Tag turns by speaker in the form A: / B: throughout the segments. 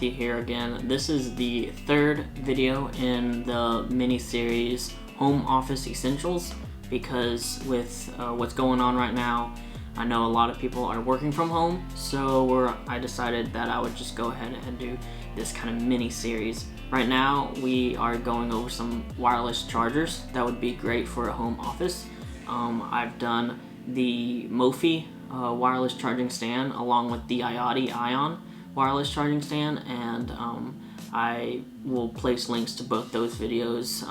A: Matthew here again. This is the third video in the mini-series Home Office Essentials, because with what's going on right now, I know a lot of people are working from home, so I decided that I would just go ahead and do this kind of mini-series. Right now we are going over some wireless chargers that would be great for a home office. I've done the Mophie wireless charging stand along with the IoT Ion wireless charging stand, and I will place links to both those videos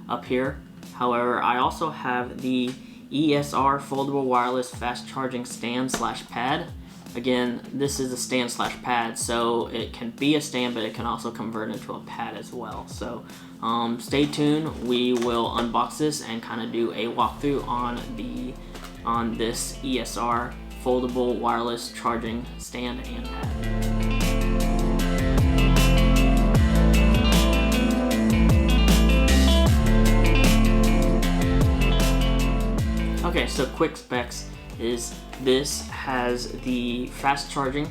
A: up here. However, I also have the ESR foldable wireless fast charging stand / pad. Again, this is a stand / pad, so it can be a stand, but it can also convert into a pad as well. So stay tuned. We will unbox this and kind of do a walkthrough on this ESR foldable wireless charging stand and pad. Okay, so quick specs is this has the fast charging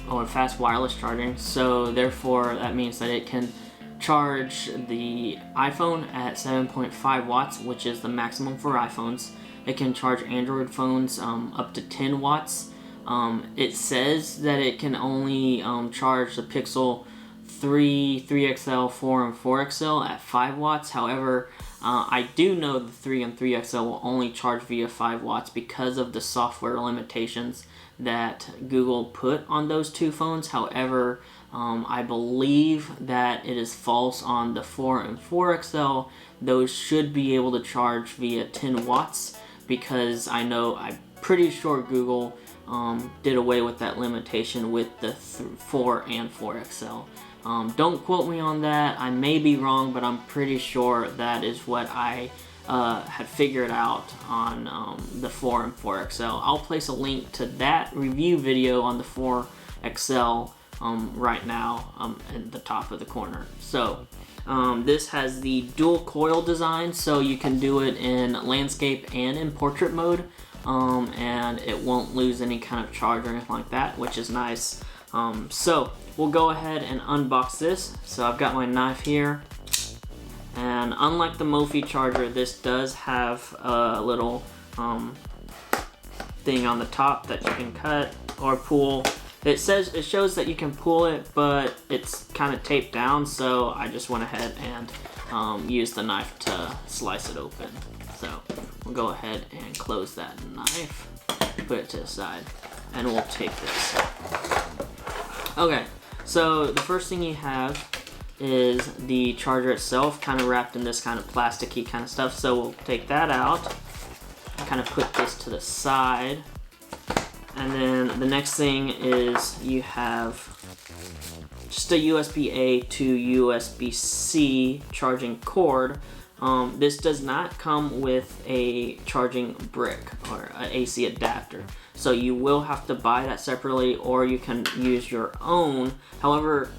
A: or fast wireless charging, so therefore that means that it can charge the iPhone at 7.5 watts, which is the maximum for iPhones. It can charge Android phones up to 10 watts. It says that it can only charge the Pixel 3, 3XL, 4, and 4XL at 5 watts. However, I do know the 3 and 3XL will only charge via 5 watts because of the software limitations that Google put on those two phones. However, I believe that it is false on the 4 and 4XL. Those should be able to charge via 10 watts because I'm pretty sure Google did away with that limitation with the 4 and 4XL. Don't quote me on that. I may be wrong, but I'm pretty sure that is what I had figured out on the 4 and 4XL. I'll place a link to that review video on the 4XL right now at the top of the corner. So this has the dual coil design, so you can do it in landscape and in portrait mode, and it won't lose any kind of charge or anything like that, which is nice. So we'll go ahead and unbox this. So I've got my knife here, and unlike the Mophie charger, this does have a little thing on the top that you can cut or pull. It shows that you can pull it, but it's kind of taped down, so I just went ahead and used the knife to slice it open. So we'll go ahead and close that knife, put it to the side, and we'll take this. Okay, so the first thing you have is the charger itself, kind of wrapped in this kind of plasticky kind of stuff. So we'll take that out, kind of put this to the side. And then the next thing is you have just a USB-A to USB-C charging cord. This does not come with a charging brick or an AC adapter, so you will have to buy that separately, or you can use your own. However,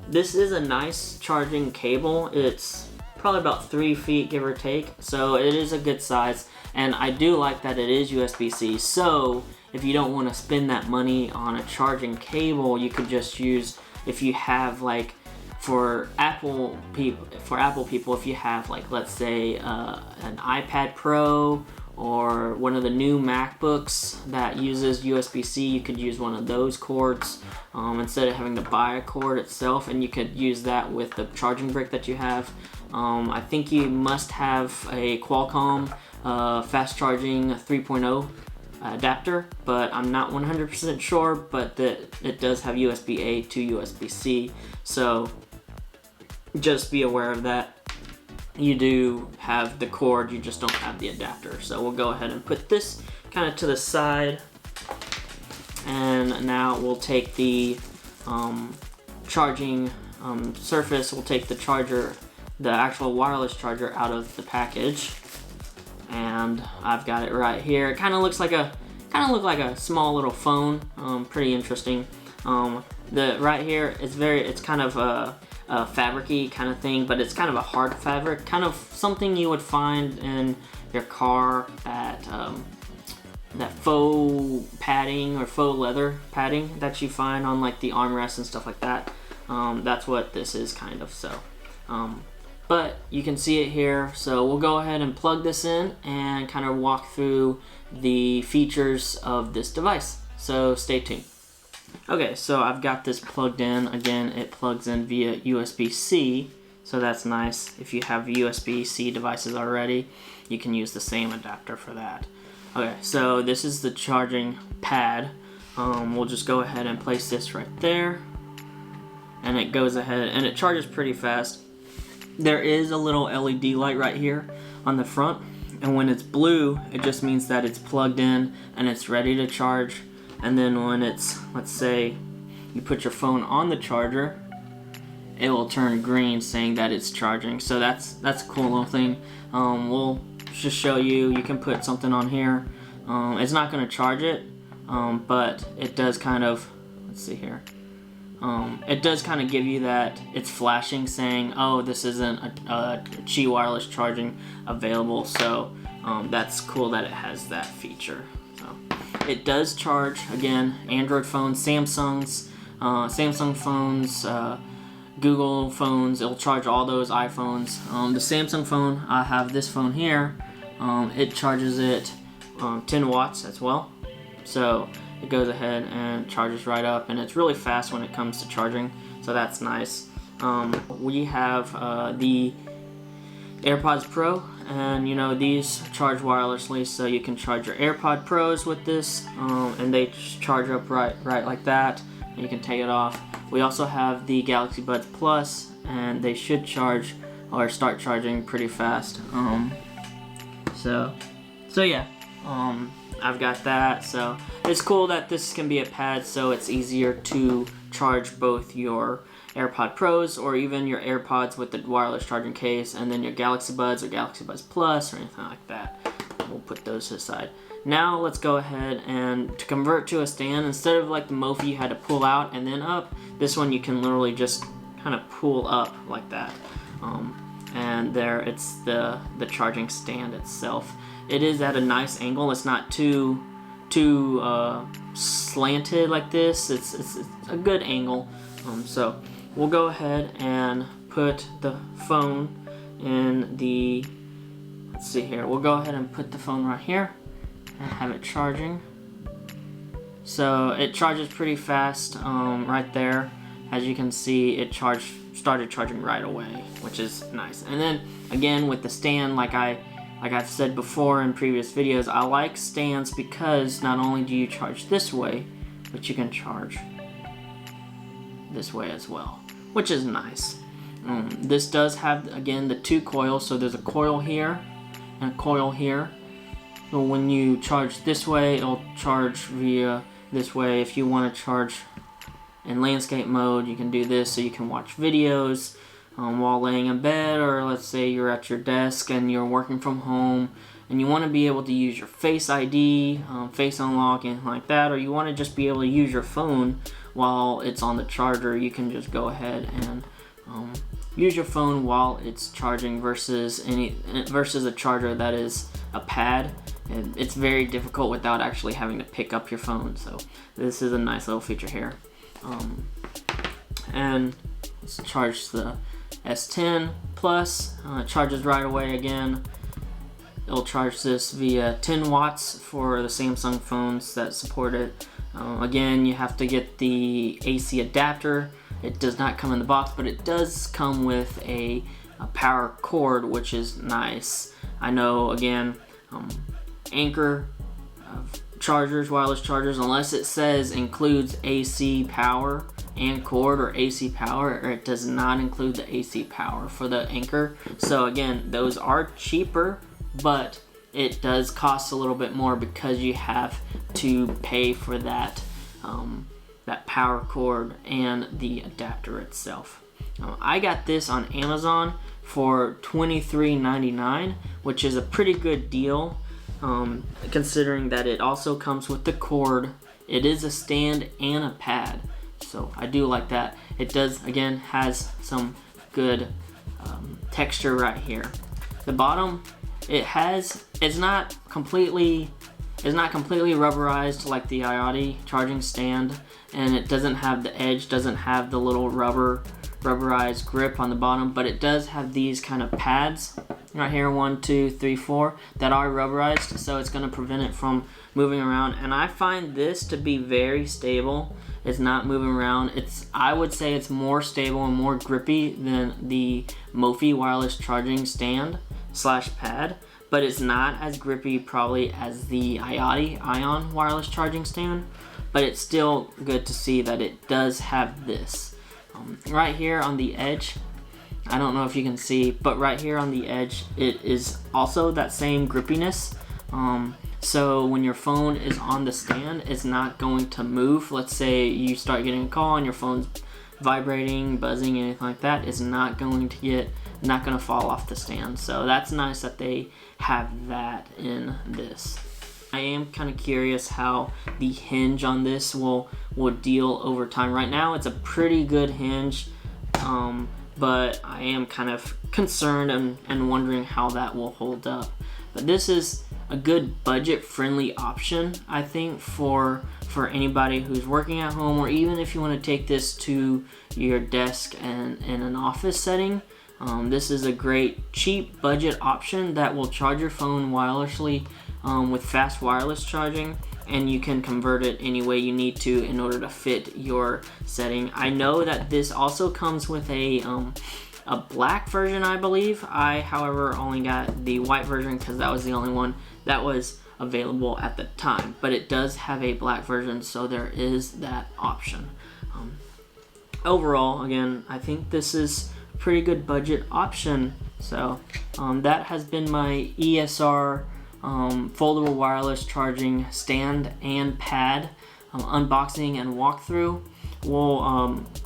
A: this is a nice charging cable. It's probably about 3 feet, give or take, so it is a good size, and I do like that it is USB-C. So if you don't want to spend that money on a charging cable, you could just use, if you have like, for Apple people, if you have like, let's say an iPad Pro or one of the new MacBooks that uses USB-C, you could use one of those cords instead of having to buy a cord itself, and you could use that with the charging brick that you have. I think you must have a Qualcomm fast charging 3.0 adapter, but I'm not 100% sure, but it does have USB-A to USB-C, so just be aware of that. You do have the cord, you just don't have the adapter. So we'll go ahead and put this kind of to the side, and now we'll take the charging surface. We'll take the charger, the actual wireless charger, out of the package, and I've got it right here. It kind of looks like a small little phone. Pretty interesting. The right here is it's kind of a fabric-y kind of thing, but it's kind of a hard fabric, kind of something you would find in your car at that faux padding or faux leather padding that you find on like the armrests and stuff like that. That's what this is kind of. So but you can see it here, so we'll go ahead and plug this in and kind of walk through the features of this device, so stay tuned. Okay, so I've got this plugged in. Again, it plugs in via USB-C, so that's nice. If you have USB-C devices already, you can use the same adapter for that. Okay, so this is the charging pad. We'll just go ahead and place this right there, and it goes ahead and it charges pretty fast. There is a little LED light right here on the front, and when it's blue, it just means that it's plugged in and it's ready to charge. And then when it's, let's say, you put your phone on the charger, it will turn green saying that it's charging. So that's a cool little thing. We'll just show you. You can put something on here. It's not going to charge it, but it does kind of, let's see here. It does kind of give you that it's flashing saying, oh, this isn't a Qi wireless charging available. So that's cool that it has that feature. So it does charge, again, Android phones, Samsung phones, Google phones. It'll charge all those iPhones. The Samsung phone, I have this phone here. It charges it 10 watts as well. So it goes ahead and charges right up, and it's really fast when it comes to charging, so that's nice. We have the AirPods Pro, and you know, these charge wirelessly, so you can charge your AirPod Pros with this, and they charge up right like that, and you can take it off. We also have the Galaxy Buds Plus, and they should charge or start charging pretty fast. So yeah. I've got that, so it's cool that this can be a pad, so it's easier to charge both your AirPod Pros or even your AirPods with the wireless charging case, and then your Galaxy Buds or Galaxy Buds Plus or anything like that. We'll put those to the side. Now let's go ahead and to convert to a stand, instead of like the Mophie you had to pull out and then up, this one you can literally just kind of pull up like that. And there it's the charging stand itself. It is at a nice angle. It's not too slanted like this. It's a good angle. So we'll go ahead and put the phone in the, let's see here. We'll go ahead and put the phone right here and have it charging. So it charges pretty fast right there. As you can see, it started charging right away, which is nice. And then again with the stand, like I've said before in previous videos, I like stands because not only do you charge this way, but you can charge this way as well, which is nice. This does have, again, the two coils, so there's a coil here and a coil here. So when you charge this way, it'll charge via this way. If you want to charge in landscape mode, you can do this, so you can watch videos while laying in bed, or let's say you're at your desk and you're working from home and you want to be able to use your Face ID, Face Unlock, anything like that, or you want to just be able to use your phone while it's on the charger. You can just go ahead and use your phone while it's charging versus a charger that is a pad. And it's very difficult without actually having to pick up your phone. So this is a nice little feature here. And let's charge the S10 Plus. It charges right away again. It'll charge this via 10 watts for the Samsung phones that support it. Again, you have to get the AC adapter. It does not come in the box, but it does come with a power cord, which is nice. I know, again, Anchor chargers, wireless chargers, unless it says includes AC power and cord or AC power, or it does not include the AC power for the Anchor. So again, those are cheaper, but it does cost a little bit more because you have to pay for that that power cord and the adapter itself. I got this on Amazon for $23.99, which is a pretty good deal, considering that it also comes with the cord. It is a stand and a pad, so I do like that. It does, again, has some good texture right here. The bottom, it's not completely It's not completely rubberized like the IoT charging stand, and it doesn't have the edge, doesn't have the little rubberized grip on the bottom, but it does have these kind of pads right here, 1, 2, 3, 4, that are rubberized, so it's going to prevent it from moving around. And I find this to be very stable. It's not moving around. I would say it's more stable and more grippy than the Mophie wireless charging stand / pad, but it's not as grippy probably as the IoT Ion wireless charging stand, but it's still good to see that it does have this. Right here on the edge, I don't know if you can see, but right here on the edge, it is also that same grippiness. So when your phone is on the stand, it's not going to move. Let's say you start getting a call and your phone's vibrating, buzzing, anything like that, it's not going to fall off the stand. So that's nice that they have that in this. I am kind of curious how the hinge on this will deal over time. Right now it's a pretty good hinge, but I am kind of concerned and wondering how that will hold up. But this is a good budget-friendly option, I think, for anybody who's working at home, or even if you want to take this to your desk and in an office setting. This is a great, cheap budget option that will charge your phone wirelessly with fast wireless charging, and you can convert it any way you need to in order to fit your setting. I know that this also comes with a black version, I believe. I, however, only got the white version because that was the only one that was available at the time, but it does have a black version, so there is that option. Overall, again, I think this is a pretty good budget option. So that has been my ESR foldable wireless charging stand and pad unboxing and walkthrough.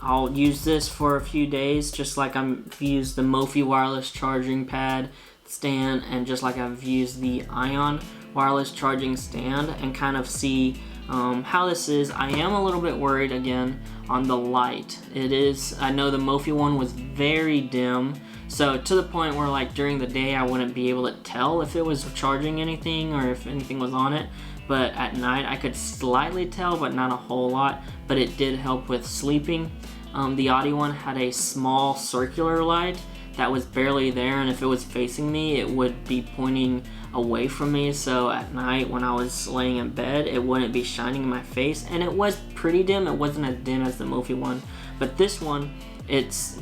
A: I'll use this for a few days, just like I've used the Mophie wireless charging pad stand, and just like I've used the Ion wireless charging stand, and kind of see how this is. I am a little bit worried again on the light. I know the Mophie one was very dim, so to the point where like during the day I wouldn't be able to tell if it was charging anything or if anything was on it, but at night I could slightly tell, but not a whole lot, but it did help with sleeping. The Audi one had a small circular light that was barely there, and if it was facing me it would be pointing away from me, so at night when I was laying in bed it wouldn't be shining in my face, and it was pretty dim. It wasn't as dim as the Mophie one, but this one, it's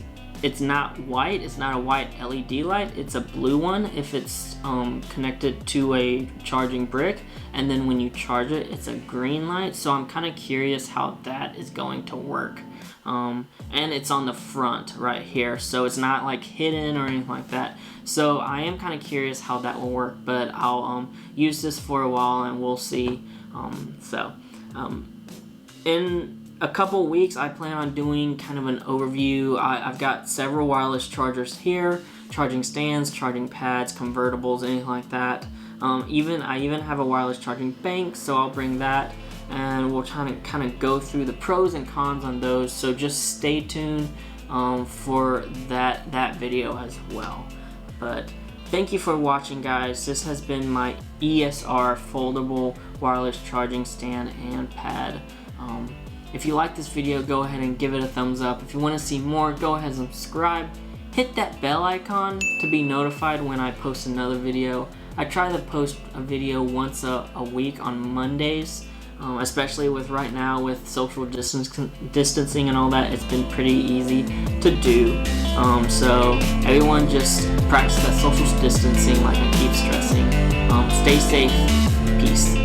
A: not white, it's not a white LED light, it's a blue one if it's connected to a charging brick, and then when you charge it, it's a green light. So I'm kind of curious how that is going to work. And it's on the front right here, so it's not like hidden or anything like that. So I am kind of curious how that will work, but I'll use this for a while and we'll see. In a couple weeks I plan on doing kind of an overview. I've got several wireless chargers here, charging stands, charging pads, convertibles, anything like that. I even have a wireless charging bank, so I'll bring that, and we'll try to kind of go through the pros and cons on those. So just stay tuned for that video as well. But thank you for watching, guys. This has been my ESR foldable wireless charging stand and pad. If you like this video, go ahead and give it a thumbs up. If you want to see more, go ahead and subscribe. Hit that bell icon to be notified when I post another video. I try to post a video once a week on Mondays, especially with right now with social distancing and all that. It's been pretty easy to do. So everyone just practice that social distancing like I keep stressing. Stay safe. Peace.